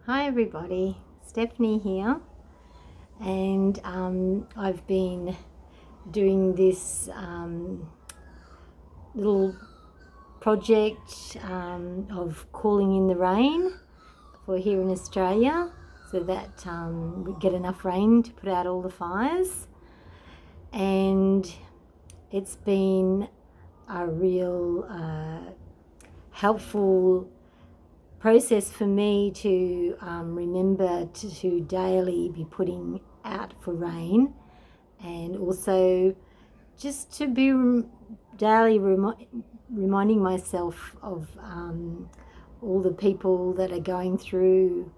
Hi everybody, Stephanie here, and I've been doing this little project of calling in the rain for here in Australia so that we get enough rain to put out all the fires. And it's been a real helpful process for me to remember to daily be putting out for rain, and also just to be daily reminding myself of all the people that are going through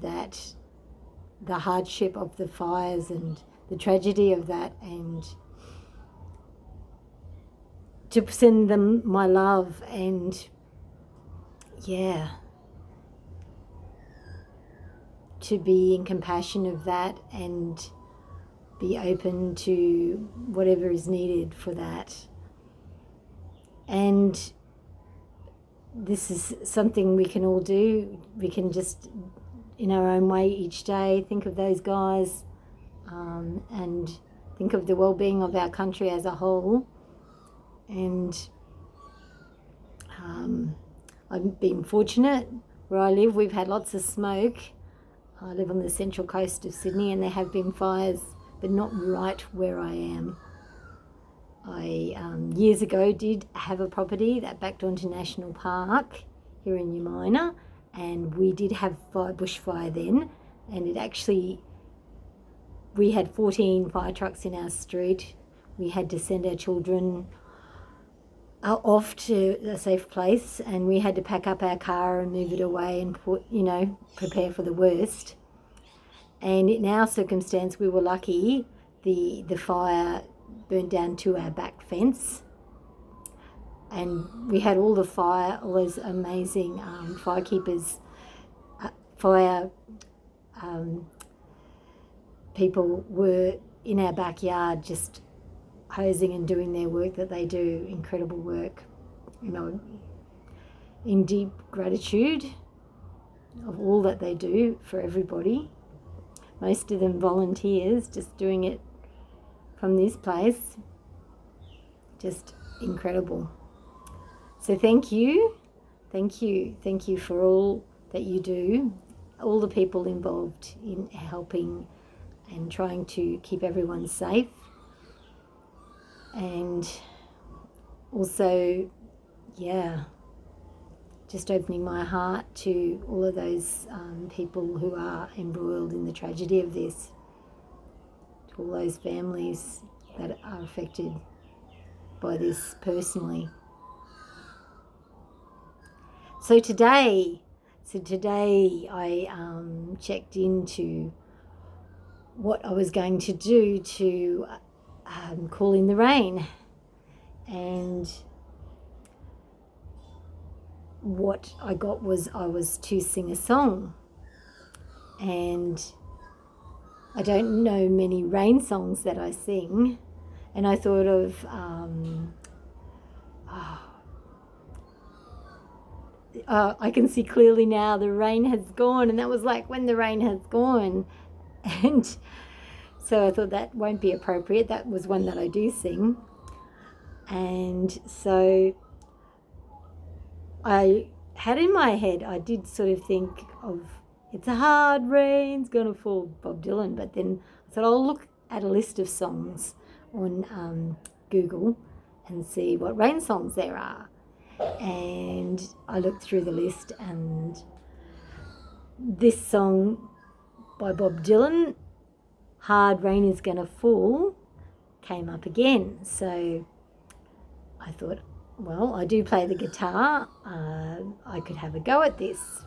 that, the hardship of the fires and the tragedy of that, and to send them my love and to be in compassion of that and be open to whatever is needed for that. And this is something we can all do. We can just, in our own way each day, think of those guys and think of the well-being of our country as a whole. And I've been fortunate where I live. We've had lots of smoke. I live on the central coast of Sydney, and there have been fires, but not right where I am. I years ago did have a property that backed onto National Park here in Umina, and we did have bushfire then, and we had 14 fire trucks in our street. We had to send our children off to a safe place, and we had to pack up our car and move it away and prepare for the worst. And in our circumstance, we were lucky. The fire burnt down to our back fence, and we had all those amazing firekeepers, fire people were in our backyard just hosing and doing their work that they do, incredible work, in deep gratitude of all that they do for everybody. Most of them volunteers, just doing it from this place. Just incredible. So thank you for all that you do, all the people involved in helping and trying to keep everyone safe. And also, just opening my heart to all of those people who are embroiled in the tragedy of this, to all those families that are affected by this personally. So today I checked into what I was going to do to call in the rain, and what I got was I was to sing a song, and I don't know many rain songs that I sing, and I thought of I can see clearly now, the rain has gone, and that was like When the Rain Has Gone. And so I thought that won't be appropriate. That was one that I do sing. And so I had in my head, I did sort of think of It's a Hard Rain's Gonna Fall, Bob Dylan. But then I thought I'll look at a list of songs on Google and see what rain songs there are. And I looked through the list, and this song by Bob Dylan, Hard Rain Is Gonna Fall, came up again. So I thought, well, I do play the guitar, I could have a go at this.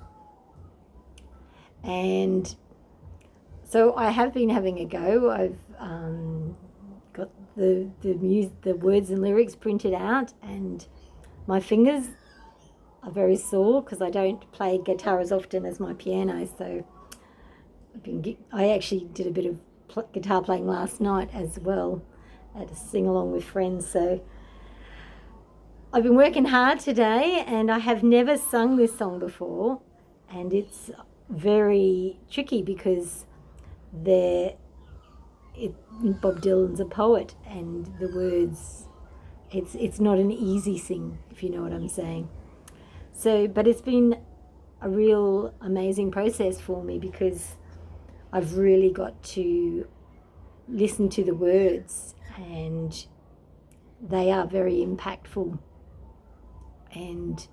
And so I have been having a go. I've got the words and lyrics printed out, and my fingers are very sore because I don't play guitar as often as my piano. So I actually did a bit of guitar playing last night as well, at a sing along with friends. So I've been working hard today, and I have never sung this song before, and it's very tricky because Bob Dylan's a poet, and the words, it's not an easy thing, if you know what I'm saying. So, but it's been a real amazing process for me because I've really got to listen to the words, and they are very impactful. And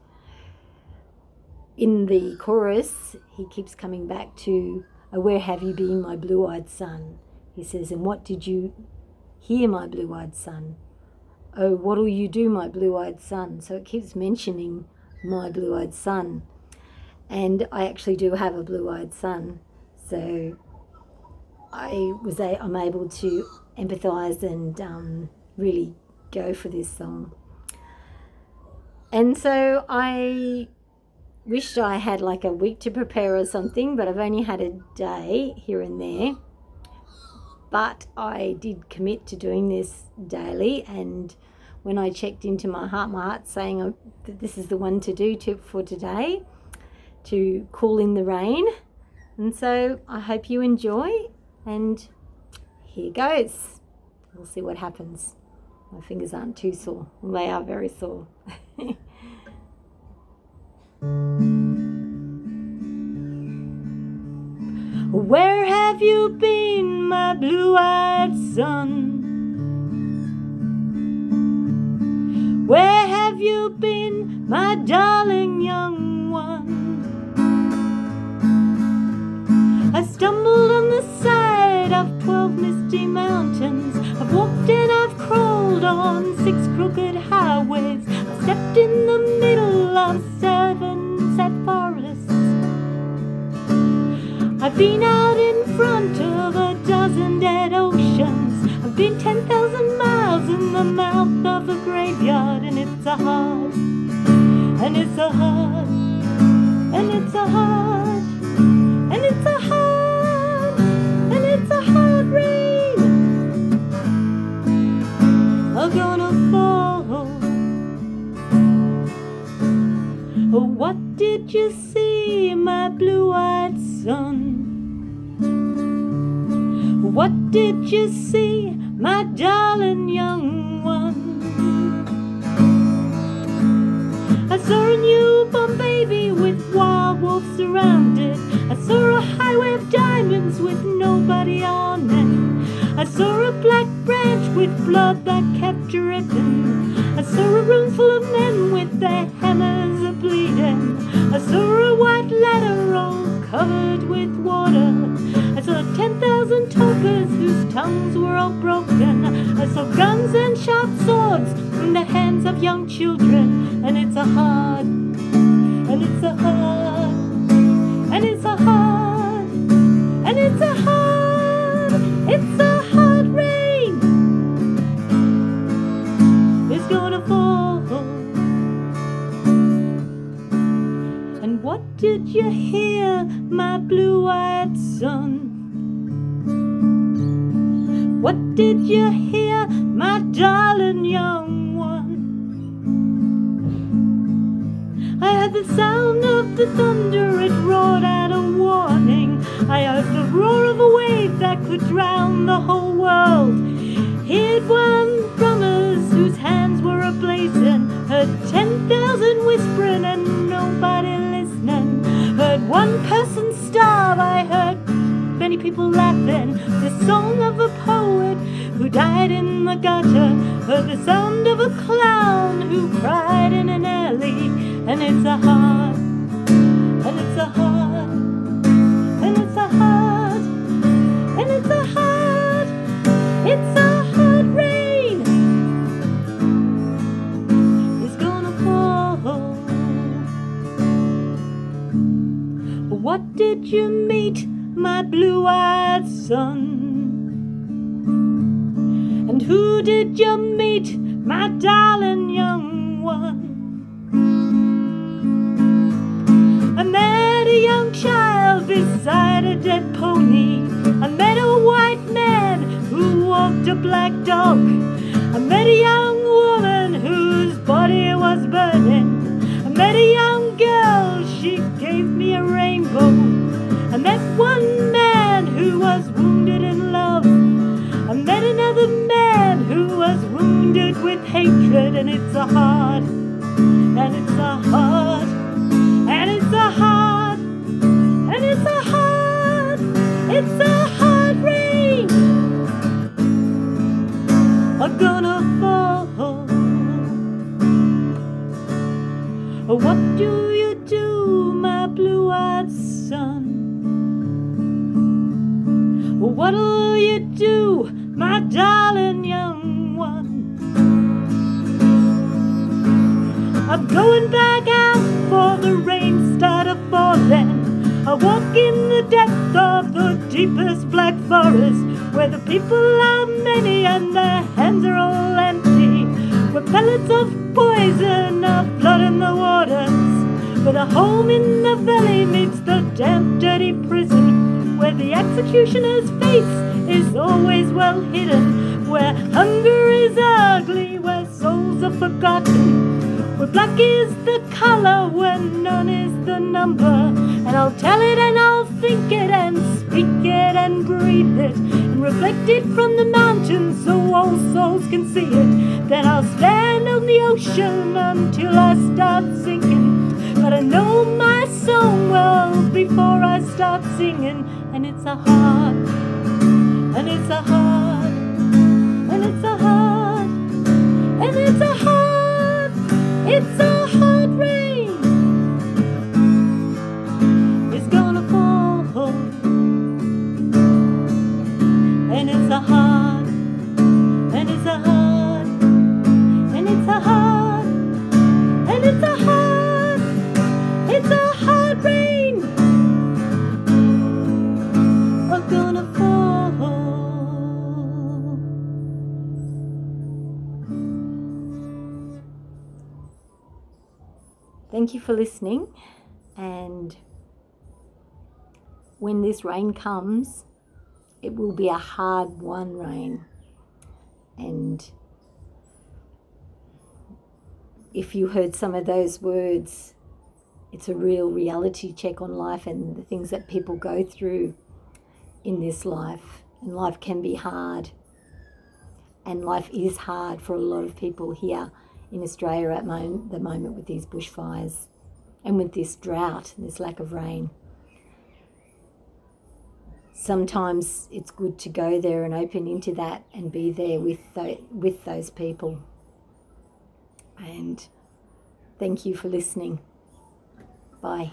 in the chorus, he keeps coming back to, "Oh, where have you been, my blue-eyed son?" He says, "And what did you hear, my blue-eyed son? Oh, what'll you do, my blue-eyed son?" So it keeps mentioning my blue-eyed son. And I actually do have a blue-eyed son. So I'm able to empathise and really go for this song. And so I wished I had like a week to prepare or something, but I've only had a day here and there. But I did commit to doing this daily, and when I checked into my heart's saying that this is the one to do for today, to cool in the rain. And so I hope you enjoy, and here goes. We'll see what happens. My fingers aren't too sore. Well, they are very sore. Where have you been, my blue-eyed son? Where have you been, my darling young one? I stumbled on the side of 12 misty mountains. I've walked and I've crawled on 6 crooked highways. I've stepped in the middle of 7 sad forests. I've been out in front of a dozen dead oceans. I've been 10,000 miles in the mouth of a graveyard, and it's a hard, and it's a hard, and it's a hard, and it's a hard, and it's a hard rain are gonna fall. Oh, what did you see, my blue-eyed son? What did you see, my darling young one? I saw a newborn baby with wild wolves surrounded. I saw a highway of diamonds with nobody on it. I saw a black branch with blood that kept dripping. I saw a room full of men with their hammers a-bleeding. I saw a white ladder all covered with water. I saw 10,000 talkers whose tongues were all broken. I saw guns and sharp swords in the hands of young children. And it's a hard, and it's a hard, and it's a hard, and it's a hard, it's a hard rain is gonna fall. And what did you hear, my blue-eyed son? What did you hear, my darling young one? I heard the sound of the thunder, it roared out a warning. I heard the roar of a wave that could drown the whole world. Heard one drummers whose hands were a-blazing. Heard 10,000 whispering and nobody listening. Heard one person starve, I heard many people laughing. The song of a poet who died in the gutter. Heard the sound of a clown who cried in an alley. And it's a hard, and it's a hard, and it's a hard, and it's a hard, it's a hard rain is gonna fall. What did you meet, my blue-eyed son? And who did you meet, my darling young one? I met a young child beside a dead pony. I met a white man who walked a black dog. I met a young woman whose body was burning. I met a young girl, she gave me a rainbow. with hatred, and it's a hard, and it's a hard, and it's a hard, and it's a hard, it's a hard rain are gonna fall. What do you do, my blue-eyed son? What'll you do, my darling young one? I'm going back out for the rain started falling. I walk in the depth of the deepest black forest, where the people are many and their hands are all empty, where pellets of poison are flooding the waters, where the home in the valley meets the damp, dirty prison, where the executioner's face is always well hidden, where hunger is ugly, where souls are forgotten, where black is the colour, where none is the number. And I'll tell it and I'll think it and speak it and breathe it and reflect it from the mountains so all souls can see it. Then I'll stand on the ocean until I start sinking, but I know my song well before I start singing. And it's a hard, and it's a hard, and it's a hard, and it's a hard, it's a hard rain is gonna fall. And it's a hard, and it's a hard, and it's a hard, and it's a hard, it's a hard rain are gonna fall. Thank you for listening, and when this rain comes, it will be a hard-won rain. And if you heard some of those words, it's a real reality check on life and the things that people go through in this life. And life can be hard. And life is hard for a lot of people here in Australia at the moment with these bushfires and with this drought and this lack of rain. Sometimes it's good to go there and open into that and be there with those people. And thank you for listening. Bye.